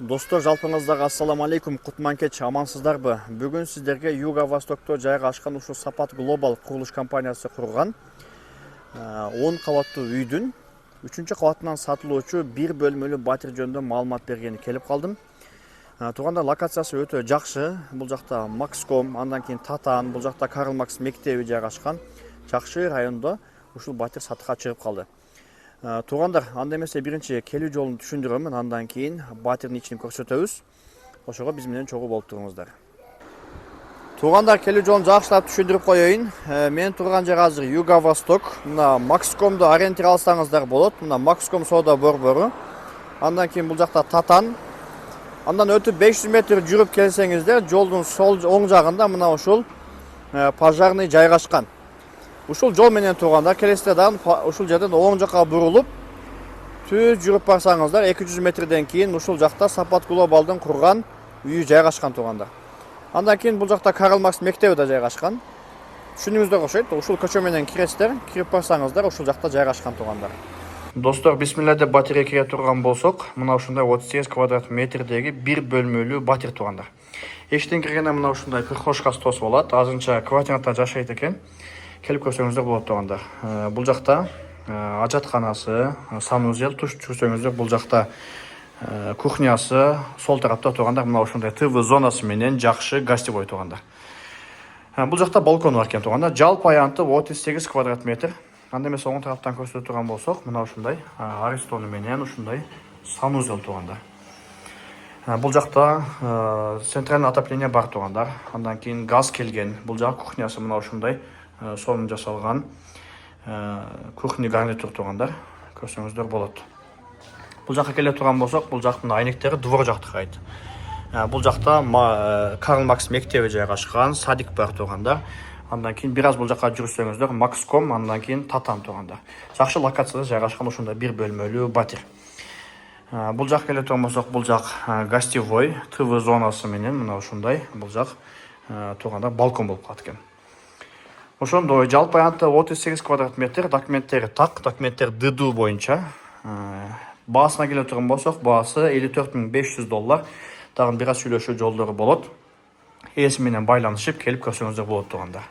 Достор, жалпыңыздарға ассаламу алейкум, құтман кеч, амансыздарбы? Бүгін сіздерге Юго-Востокто жайғашқан ушу Сапат Глобал құрылыш компаниясы құрған 10 қабатты үйдің 3-ші қабатынан сатылуучу бір бөлмөлүү батир жөнүндө маалымат бергени келип калдым. Туганда локациясы өтө жакшы. Бул жакта Макском, андан кийин Татан, бул жакта Карл Маркс мектеби жайгашкан. Жакшы райондо ушул батир сатыкка чыгып калды. Туғандар, анда эмесе биринчи келүү жолун түшүндүрөмүн, андан кийин батирдин ичин көрсөтөбүз. Ошого биз менен чогуу болуп туруңуздар. Туғандар, келүү жолун жакшылап түшүндүрүп коеюн. Мен турган жер азыр Юго-Восток. Мына Макскомду ориентир алсаңыздар болот. Мына Макском соода борбору. Андан кийин бул жакта Татан. Андан өтүп 500 метр жүрүп келсеңиздер, жолдун оң жагында мына ушул пожарный жайгашкан. Ушул жол менен турганда келесте дагы ушул жерден оң жакка бурулуп, түз жүрүп барсаңыздар 200 метрден кийин ушул жакта Сапат Глобалдын курган үйү жайгашкан турганда. Андан кийин бул жакта Карл Маркс мектеби да жайгашкан. Түшүнүңүздөр окшойт. Ушул көчө менен киресиздер, кирип барсаңыздар ушул жакта жайгашкан тургандар. Достор, бисмилла деп батирге кире турган болсок, мына ушундай 38 квадрат метрдеги бир бөлмөлүү батир тургандар. Эшиктен киргенде мына ушундай кырхошка стос болот. Азырынча квартирада жашайт экен. Келип көрсөңүздөр болот тургандар. Бул жакта ажатканасы, санузел, туш түшсөңүздөр бул жакта кухнясы, сол тарапта тургандар мына ушундай ТВ зонасы менен жакшы гостевой тургандар. Бул жакта балкон бар экен тургандар. Жалпы аянты 38 квадрат метр. Анда эмес оң тараптан көрсөтүп турган болсок, мына ушундай арестону менен ушундай санузел тургандар. Бул жакта центральный отопление бар тургандар. Андан кийин газ келген. Бул жак кухнясы мына ушундай сонун жасалган кухня гарнитур тургандар. Көрсөңүздөр болот. Бул жакка келе турган болсок, бул жактын айнектери двор жактыкка айт. Бул жакта Карл Маркс мектеби жайгашкан, садик бар тургандар. Андан кийин бир аз бул жакка жүрсөңүздөр Макском, андан кийин Татан тургандар. Жакшы локацияда жайгашкан ушундай бир бөлмөлүү батир. Бул жак келе турган болсок, бул жак гостевой, ТВ зонасы менен мына ушундай бул жак тургандар балкон болуп калат экен. Ошондой жалпы аянты 38 квадрат метр, документтери так, документтер ДДУ боюнча. Баасына келе турган болсок, баасы $54,500. Дагы бир аз сүйлөшүү жолдору болот. Ээси менен байланышып келип көрсөңүздөр болот тургандар.